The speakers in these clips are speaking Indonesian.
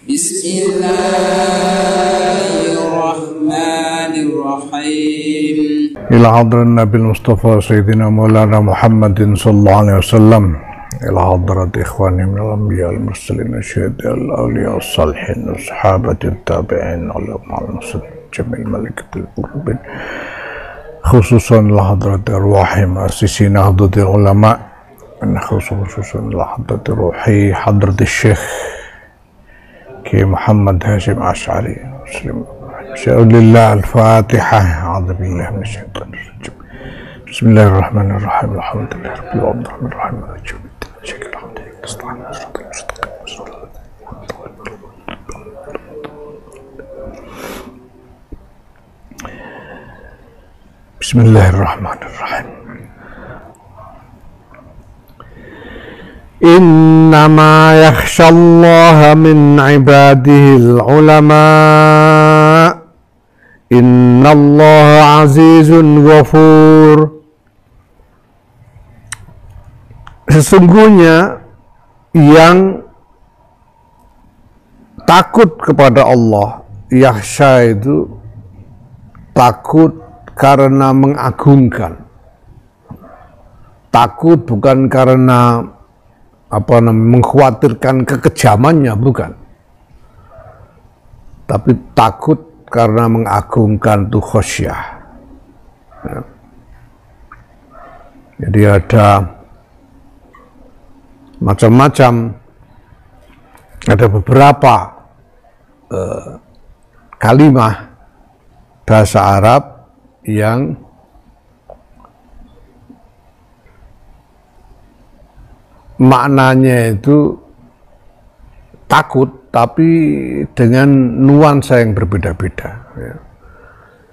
Bismillahirrahmanirrahim. Ila hadrat Nabi Mustafa Sayyidina Maulana Muhammadin sallallahu alaihi wasallam, ila hadrat ikhwani minal anbiya wal mursalin asyhadu al-awliya was-salihin sahabatit tabi'in ulama al-muslimin jamil malikatul qurbin, khususan ila hadrat arwahi muassisin nahdlatul ulama, khususan ila hadrat ruhi hadrat Syekh Ki Muhammad Hashim Asy'ari Muslim. Bismillah al-Fatihah. A'udzu billahi minasyaitonir rajim. Bismillahirrahmanirrahim. Alhamdulillahirabbil alamin arrahmanir rahim. Bismillahirrahmanirrahim. Innama yakhshallaha min ibadihil ulama. Innallaha azizun ghafur. Sesungguhnya yang takut kepada Allah, yakhsha itu takut karena mengagungkan. Takut bukan karena mengkhawatirkan kekejamannya, bukan. Tapi takut karena mengagungkan itu khosyah. Ya. Jadi ada macam-macam, ada beberapa kalimah bahasa Arab yang maknanya itu takut, tapi dengan nuansa yang berbeda-beda. Ya.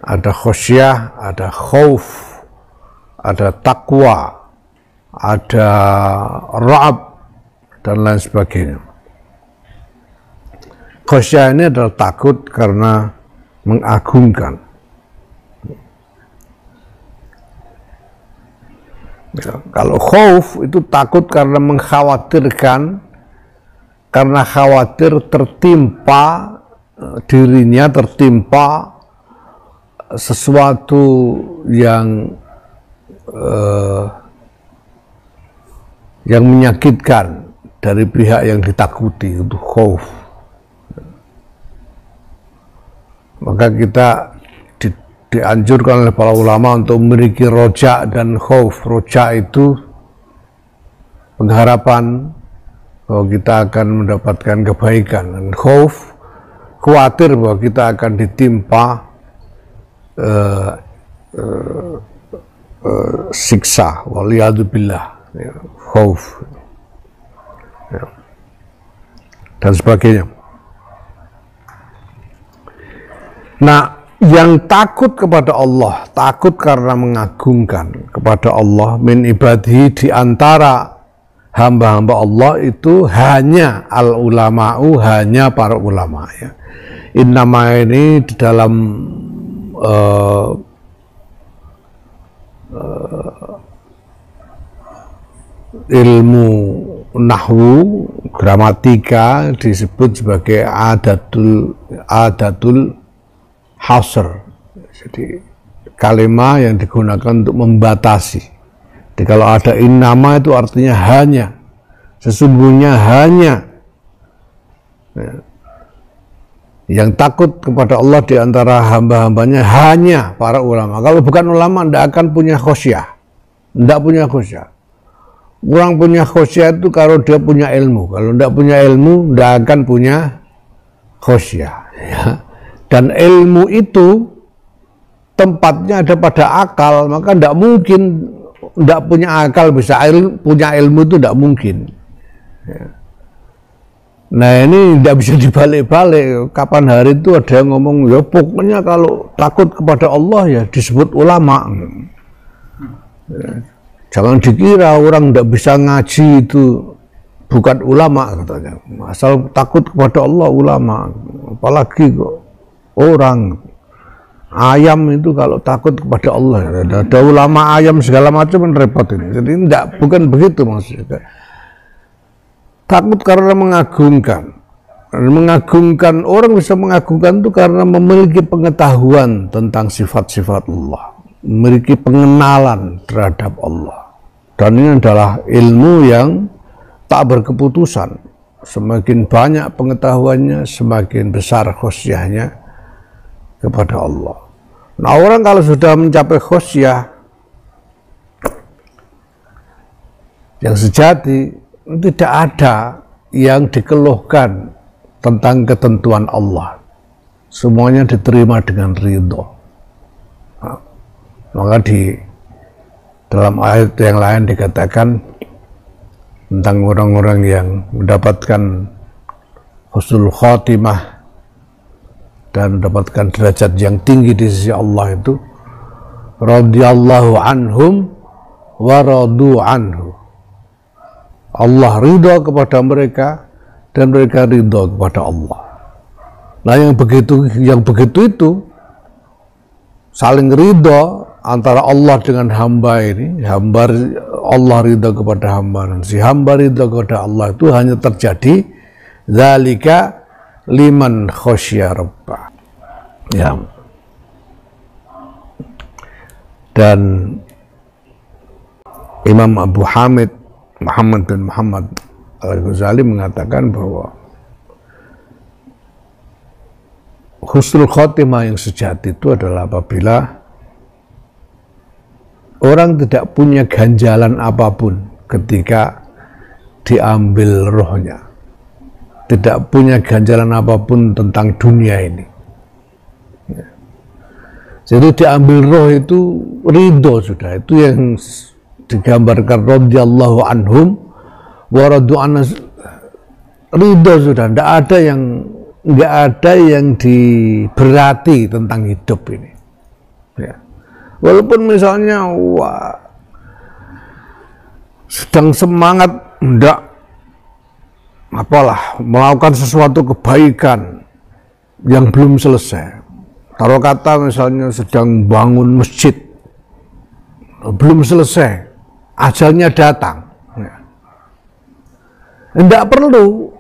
Ada khosyah, ada khauf, ada takwa, ada ra'ab, dan lain sebagainya. Khosyah ini adalah takut karena mengagungkan. Ya, kalau khauf itu takut karena mengkhawatirkan, karena khawatir tertimpa dirinya, tertimpa sesuatu yang menyakitkan dari pihak yang ditakuti, itu khauf. Maka kita dianjurkan oleh para ulama untuk memiliki roja dan khauf. Roja itu pengharapan bahwa kita akan mendapatkan kebaikan, dan khauf khawatir bahwa kita akan ditimpa siksa, waliyadzubillah, ya, khauf, ya, dan sebagainya. Nah, yang takut kepada Allah, takut karena mengagungkan kepada Allah, min ibadihi, di antara hamba-hamba Allah itu hanya al-ulama'u, hanya para ulama. Ya. Innama ini di dalam ilmu nahwu, gramatika disebut sebagai adatul hasr. Jadi kalimat yang digunakan untuk membatasi. Jadi kalau ada innama itu artinya hanya, sesungguhnya hanya. Ya. Yang takut kepada Allah di antara hamba-hambanya hanya para ulama. Kalau bukan ulama tidak akan punya khosyah, tidak punya khosyah. Orang punya khosyah itu kalau dia punya ilmu. Kalau tidak punya ilmu tidak akan punya khosyah. Ya. Dan ilmu itu tempatnya ada pada akal, maka tidak mungkin tidak punya akal bisa punya ilmu, itu tidak mungkin. Ya. Nah ini tidak bisa dibalik-balik. Kapan hari itu ada yang ngomong, ya pokoknya kalau takut kepada Allah ya disebut ulama. Ya. Jangan dikira orang tidak bisa ngaji itu bukan ulama, katanya. Asal takut kepada Allah ulama. Apalagi kok orang ayam itu kalau takut kepada Allah, ada ulama ayam segala macam, repot ini. Jadi bukan begitu maksudnya. Takut karena mengagungkan. Mengagungkan, orang bisa mengagungkan itu karena memiliki pengetahuan tentang sifat-sifat Allah, memiliki pengenalan terhadap Allah. Dan ini adalah ilmu yang tak berkeputusan. Semakin banyak pengetahuannya, semakin besar khosyahnya kepada Allah. Nah, orang kalau sudah mencapai khosyah yang sejati, tidak ada yang dikeluhkan tentang ketentuan Allah. Semuanya diterima dengan ridho. Nah, maka di dalam ayat yang lain dikatakan tentang orang-orang yang mendapatkan husnul khotimah dan mendapatkan derajat yang tinggi di sisi Allah itu, radhiyallahu anhum wa radu anhu. Allah ridho kepada mereka dan mereka ridho kepada Allah. Nah, yang begitu itu saling ridho antara Allah dengan hamba ini, Allah ridho kepada hamba dan si hamba ridho kepada Allah, itu hanya terjadi zalika liman khosya rabbah. Ya. Dan Imam Abu Hamid Muhammad bin Muhammad Al-Ghazali mengatakan bahwa husnul khotimah yang sejati itu adalah apabila orang tidak punya ganjalan apapun ketika diambil rohnya, tidak punya ganjalan apapun tentang dunia ini. Jadi diambil roh itu ridho sudah, itu yang digambarkan radhiyallahu anhum wa radu anhu, ridho sudah, enggak ada yang diberati tentang hidup ini. Ya. Walaupun misalnya sedang semangat hendak melakukan sesuatu kebaikan yang belum selesai. Taruh kata misalnya sedang bangun masjid, belum selesai, ajalnya datang. Tidak perlu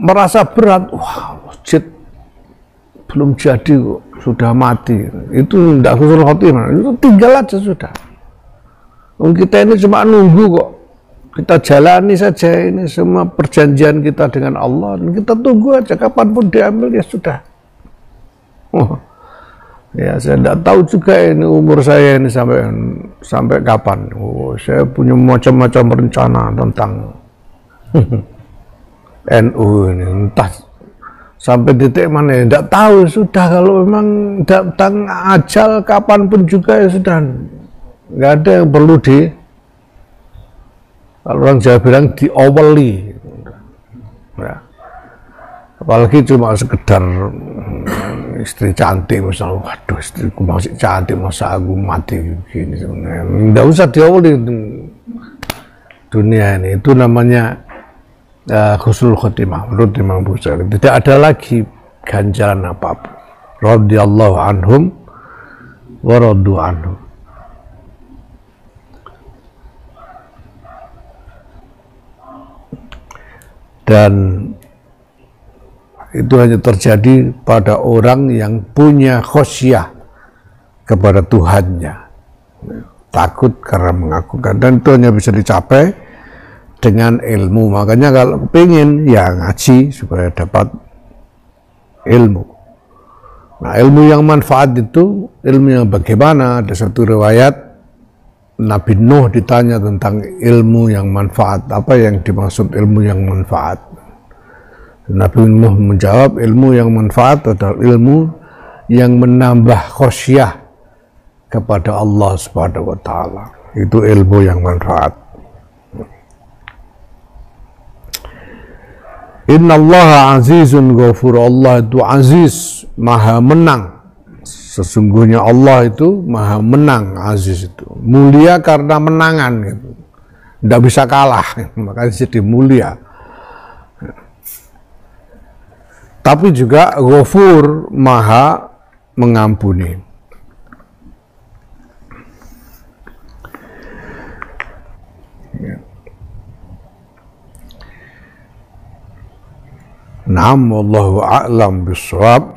merasa berat, wah masjid belum jadi kok, sudah mati. Itu tidak husnul khotimah, itu tinggal aja sudah. Kita ini cuma nunggu kok, kita jalani saja ini semua perjanjian kita dengan Allah, dan kita tunggu aja kapanpun diambil ya sudah. Oh. Ya, saya tidak tahu juga ini umur saya ini sampai kapan. Oh, saya punya macam-macam rencana tentang NU ini, entah sampai titik mana, tidak tahu sudah. Kalau memang datang ajal kapanpun juga ya sudah, nggak ada yang perlu kalau orang Jawa bilang diawali. Ya. Apalagi cuma sekedar istri cantik misalnya, waduh istriku masih cantik, masa aku mati gini, nggak usah diawali dunia ini. Itu namanya husnul khotimah menurut Imam Ghazali. Tidak ada lagi ganjaran apapun. Radhiyallahu anhum wa radu anhu. Dan itu hanya terjadi pada orang yang punya khosyah kepada Tuhannya, takut karena mengagungkan, dan itu hanya bisa dicapai dengan ilmu. Makanya kalau pengen ya ngaji supaya dapat ilmu. Nah, ilmu yang manfaat itu ilmu yang bagaimana? Ada satu riwayat Nabi Nuh ditanya tentang ilmu yang manfaat, apa yang dimaksud ilmu yang manfaat? Nabi Nuh menjawab, ilmu yang manfaat adalah ilmu yang menambah khosyah kepada Allah Subhanahu wa taala. Itu ilmu yang manfaat. Innallaha azizun ghafur. Allah itu aziz, maha menang. Sesungguhnya Allah itu maha menang, aziz itu. Mulia karena menangan gitu. Tidak bisa kalah, makanya jadi mulia. Tapi juga Ghafur, maha mengampuni. Naam wallahu a'lam bishawab.